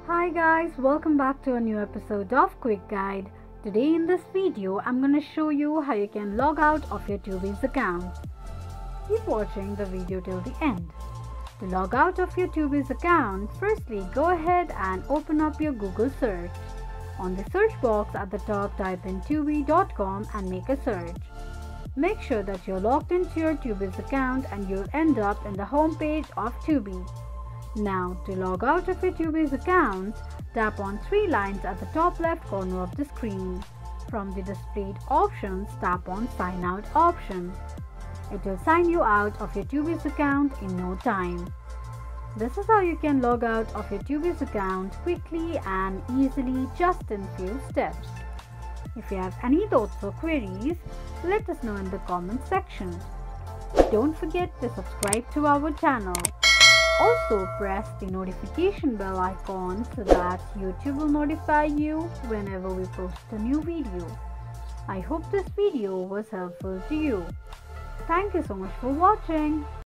Hi guys, welcome back to a new episode of Quick Guide. Today in this video, I'm going to show you how you can log out of your Tubize account. Keep watching the video till the end. To log out of your Tubize account, firstly go ahead and open up your Google search. On the search box at the top, type in tubi.com and make a search. Make sure that you're logged into your Tubize account and you'll end up in the home page of Tubi. Now, to log out of your Tubize account, tap on three lines at the top left corner of the screen. From the displayed options, tap on Sign Out option. It will sign you out of your Tubize account in no time. This is how you can log out of your Tubize account quickly and easily, just in few steps. If you have any thoughts or queries, let us know in the comment section. Don't forget to subscribe to our channel. Also press the notification bell icon so that YouTube will notify you whenever we post a new video. I hope this video was helpful to you. Thank you so much for watching.